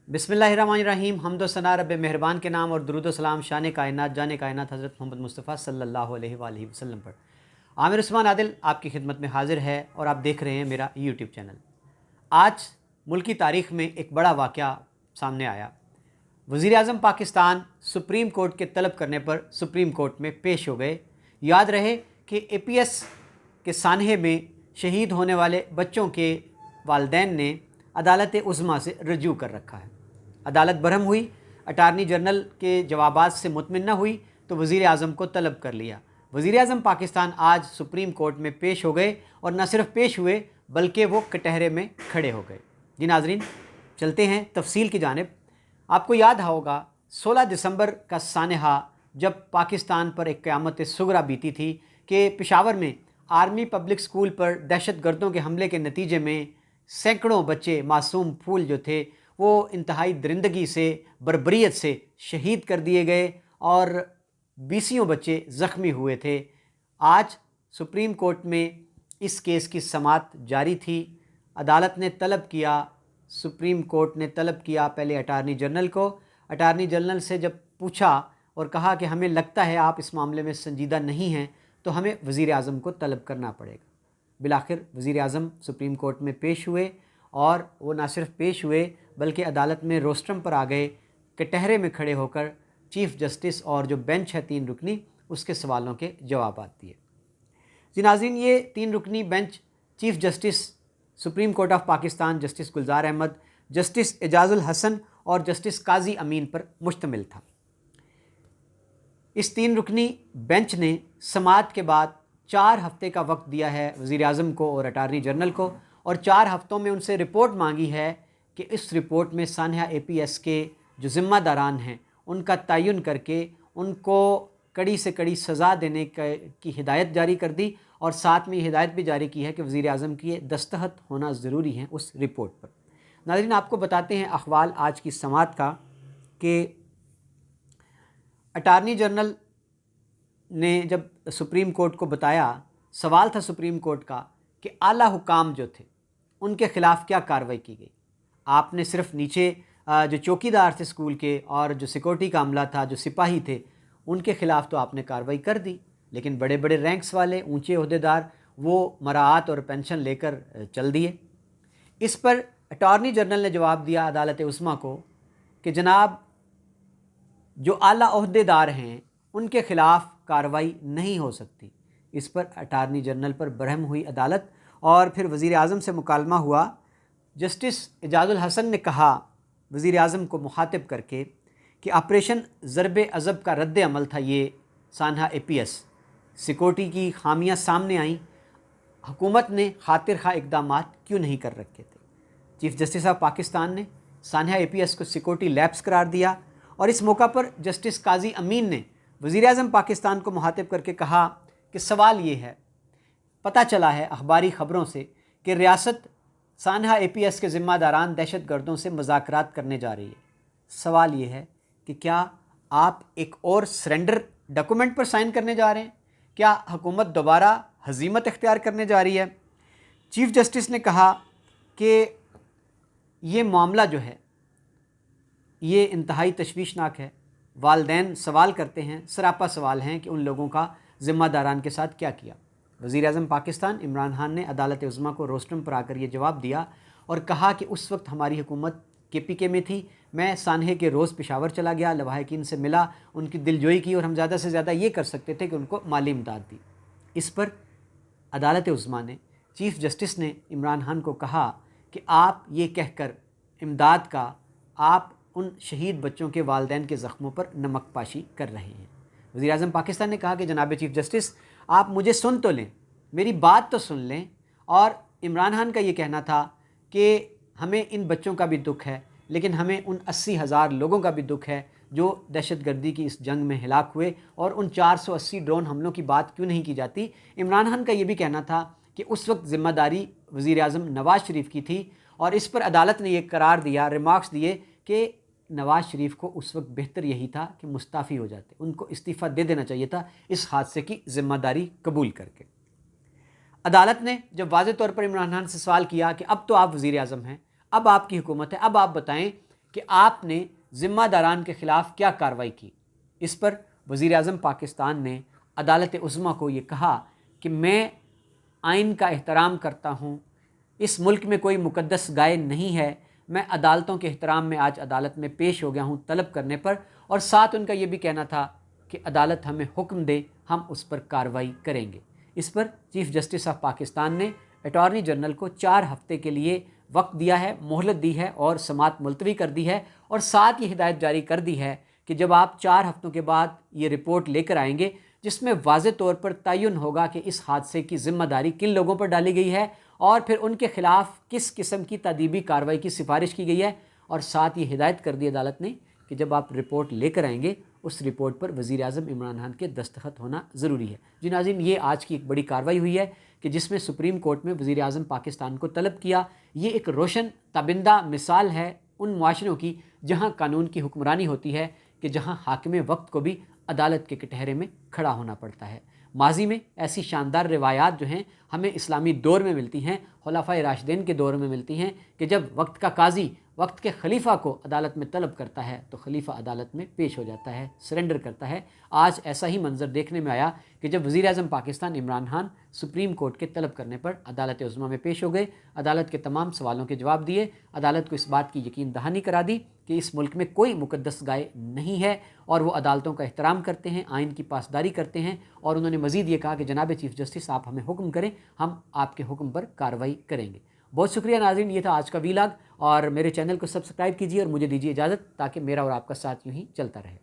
बिस्मिल्लाहिर्रहमानिर्रहीम। हम्द व सना रब मेहरबान के नाम और दुरूद व सलाम शान कायनात जान कायनात हज़रत मोहम्मद मुस्तफ़ा सल्लल्लाहु अलैहि वसल्लम पर। आमिर उस्मान आदिल आपकी खिदमत में हाजिर है और आप देख रहे हैं मेरा यूट्यूब चैनल। आज मुल्क की तारीख़ में एक बड़ा वाक़या सामने आया। वज़ीर आज़म पाकिस्तान सुप्रीम कोर्ट के तलब करने पर सुप्रीम कोर्ट में पेश हो गए। याद रहे कि APS के सानहे में शहीद होने वाले बच्चों के वालिदैन ने अदालत उज़्मा से रजू कर रखा है। अदालत बरहम हुई, अटारनी जनरल के जवाबात से मुतमिन न हुई तो वज़ीर आज़म को तलब कर लिया। वज़ीर आज़म पाकिस्तान आज सुप्रीम कोर्ट में पेश हो गए और न सिर्फ पेश हुए बल्कि वो कटहरे में खड़े हो गए। जी नाज़रीन, चलते हैं तफसील की जानिब। आपको याद होगा 16 दिसंबर का सानहा जब पाकिस्तान पर एक क़यामत सुगरा बीती थी कि पेशावर में आर्मी पब्लिक स्कूल पर दहशत गर्दों के हमले के नतीजे में सैकड़ों बच्चे मासूम फूल जो थे वो इंतहाई दरिंदगी से, बर्बरियत से शहीद कर दिए गए और 20 बच्चे ज़ख्मी हुए थे। आज सुप्रीम कोर्ट में इस केस की समाअत जारी थी। अदालत ने तलब किया, सुप्रीम कोर्ट ने तलब किया पहले अटारनी जनरल को। अटारनी जनरल से जब पूछा और कहा कि हमें लगता है आप इस मामले में संजीदा नहीं हैं तो हमें वज़ीर आज़म को तलब करना पड़ेगा। बिलाखिर वज़ीर आज़म सुप्रीम कोर्ट में पेश हुए और वो ना सिर्फ पेश हुए बल्कि अदालत में रोस्ट्रम पर आ गए। कटहरे में खड़े होकर चीफ़ जस्टिस और जो बेंच है 3 रुकनी उसके सवालों के जवाब दिए। जी नाज़रीन, ये 3 रुकनी bench chief justice supreme court of Pakistan justice Gulzar Ahmed, justice Ijazul Hassan और जस्टिस काजी अमीन पर मुश्तमिल था। इस 3 रुकनी बेंच ने समाअत के बाद 4 हफ़्ते का वक्त दिया है वज़ीर आज़म को और अटारनी जनरल को, और 4 हफ़्तों में उनसे रिपोर्ट मांगी है कि इस रिपोर्ट में सानहा APS के जो ज़िम्मेदारान हैं उनका तयन करके उनको कड़ी से कड़ी सज़ा देने की हिदायत जारी कर दी, और साथ में हिदायत भी जारी की है कि वज़ीर आज़म की दस्तखत होना ज़रूरी है उस रिपोर्ट पर। नाज़रीन, आपको बताते हैं अहवाल आज की समाअत का कि अटारनी जनरल ने जब सुप्रीम कोर्ट को बताया, सवाल था सुप्रीम कोर्ट का कि आला हुकाम जो थे उनके ख़िलाफ़ क्या कार्रवाई की गई। आपने सिर्फ नीचे जो चौकीदार थे स्कूल के और जो सिक्योरिटी का अमला था, जो सिपाही थे, उनके ख़िलाफ़ तो आपने कार्रवाई कर दी, लेकिन बड़े बड़े रैंक्स वाले ऊंचे ओहदेदार वो मराआत और पेंशन लेकर चल दिए। इस पर अटारनी जनरल ने जवाब दिया अदालत उस्मा को कि जनाब, जो आला ओहदेदार हैं उनके ख़िलाफ़ कार्रवाई नहीं हो सकती। इस पर अटारनी जनरल पर बरहम हुई अदालत और फिर वज़ीर आज़म से मुकालमा हुआ। जस्टिस एजाजुल हसन ने कहा वज़ीर आज़म को मुखातिब करके कि ऑपरेशन ज़रबे अज़ब का रद्द अमल था ये सानहा APS। सिक्योरिटी की खामियां सामने आईं, हुकूमत ने खातिर खा इक़दामात क्यों नहीं कर रखे थे। चीफ़ जस्टिस ऑफ पाकिस्तान ने सानहा APS को सिक्योरिटी लैप्स करार दिया, और इस मौका पर जस्टिस काजी अमीन ने वज़ीर आज़म पाकिस्तान को मुखातिब करके कहा कि सवाल ये है, पता चला है अखबारी ख़बरों से कि रियासत सानहा APS के ज़िम्मेदारान दहशत गर्दों से मुज़ाकरात करने जा रही है। सवाल ये है कि क्या आप एक और सरेंडर डॉक्यूमेंट पर साइन करने जा रहे हैं? क्या हुकूमत दोबारा हज़ीमत इख्तियार करने जा रही है? चीफ़ जस्टिस ने कहा कि ये मामला जो है ये इंतहाई तशवीशनाक है। वालिदैन सवाल करते हैं, सरापा सवाल हैं कि उन लोगों का ज़िम्मेदारान के साथ क्या किया। वज़ीर आज़म पाकिस्तान इमरान खान ने अदालत उज़्मा को रोस्ट्रम पर आकर ये जवाब दिया और कहा कि उस वक्त हमारी हुकूमत KPK में थी। मैं सानहे के रोज़ पेशावर चला गया, लवाहिकीन से मिला, उनकी दिलजोई की, और हम ज़्यादा से ज़्यादा ये कर सकते थे कि उनको माली इमदाद दी। इस पर अदालत उज़्मा ने, चीफ़ जस्टिस ने इमरान खान को कहा कि आप ये कहकर इमदाद का, आप उन शहीद बच्चों के वालिदैन के ज़ख्मों पर नमक पाशी कर रहे हैं। वज़ीर आज़म पाकिस्तान ने कहा कि जनाब चीफ़ जस्टिस, आप मुझे सुन तो लें, मेरी बात तो सुन लें। और इमरान खान का ये कहना था कि हमें इन बच्चों का भी दुख है, लेकिन हमें उन 80,000 लोगों का भी दुख है जो दहशतगर्दी की इस जंग में हिलाक हुए, और उन 480 ड्रोन हमलों की बात क्यों नहीं की जाती। इमरान खान का ये भी कहना था कि उस वक्त ज़िम्मेदारी वज़ीर आज़म नवाज़ शरीफ की थी, और इस पर अदालत ने यह करार दिया, रिमार्क्स दिए कि नवाज़ शरीफ को उस वक्त बेहतर यही था कि मुस्ताफ़ी हो जाते, उनको इस्तीफ़ा दे देना चाहिए था इस हादसे की ज़िम्मेदारी कबूल करके। अदालत ने जब वाज़े तौर पर इमरान खान से सवाल किया कि अब तो आप वज़ीर आज़म हैं, अब आपकी हुकूमत है, अब आप बताएं کہ آپ نے ذمہ داران کے خلاف کیا کارروائی کی۔ اس پر وزیر اعظم پاکستان نے عدالت عظمیٰ کو یہ کہا کہ میں آئین کا احترام کرتا ہوں، اس ملک میں کوئی مقدس گائے نہیں ہے، میں عدالتوں کے احترام میں آج عدالت میں پیش ہو گیا ہوں طلب کرنے پر، اور ساتھ ان کا یہ بھی کہنا تھا کہ عدالت ہمیں حکم دے ہم اس پر کارروائی کریں گے۔ اس پر چیف جسٹس آف پاکستان نے اٹارنی جنرل کو 4 ہفتے کے لیے وقت دیا ہے، مہلت دی ہے اور سماعت ملتوی کر دی ہے، اور ساتھ یہ ہدایت جاری کر دی ہے کہ جب آپ 4 ہفتوں کے بعد یہ رپورٹ لے کر آئیں گے جس میں واضح طور پر تعین ہوگا کہ اس حادثے کی ذمہ داری کن لوگوں پر ڈالی گئی ہے اور پھر ان کے خلاف کس قسم کی تادیبی کارروائی کی سفارش کی گئی ہے، اور ساتھ یہ ہدایت کر دی عدالت نے کہ جب آپ رپورٹ لے کر آئیں گے اس رپورٹ پر وزیر اعظم عمران خان کے دستخط ہونا ضروری ہے۔ جی ناظرین، یہ آج کی ایک بڑی کارروائی ہوئی ہے کہ جس میں سپریم کورٹ میں وزیر اعظم پاکستان کو طلب کیا۔ یہ ایک روشن تابندہ مثال ہے ان معاشروں کی جہاں قانون کی حکمرانی ہوتی ہے کہ جہاں حاکم وقت کو بھی عدالت کے کٹہرے میں کھڑا ہونا پڑتا ہے۔ ماضی میں ایسی شاندار روایات جو ہیں ہمیں اسلامی دور میں ملتی ہیں، خلفائے راشدین کے دور میں ملتی ہیں کہ جب وقت کا قاضی وقت کے خلیفہ کو عدالت میں طلب کرتا ہے تو خلیفہ عدالت میں پیش ہو جاتا ہے، سرنڈر کرتا ہے۔ آج ایسا ہی منظر دیکھنے میں آیا کہ جب وزیر اعظم پاکستان عمران خان سپریم کورٹ کے طلب کرنے پر عدالت عظمیٰ میں پیش ہو گئے، عدالت کے تمام سوالوں کے جواب دیے، عدالت کو اس بات کی یقین دہانی کرا دی کہ اس ملک میں کوئی مقدس گائے نہیں ہے اور وہ عدالتوں کا احترام کرتے ہیں، آئین کی پاسداری کرتے ہیں، اور انہوں نے مزید یہ کہا کہ جناب چیف جسٹس آپ ہمیں حکم کریں، ہم آپ کے حکم پر کارروائی کریں گے۔ بہت شکریہ ناظرین، یہ تھا آج کا ویلاگ، اور میرے چینل کو سبسکرائب کیجیے اور مجھے دیجیے اجازت تاکہ میرا اور آپ کا ساتھ یوں ہی چلتا رہے۔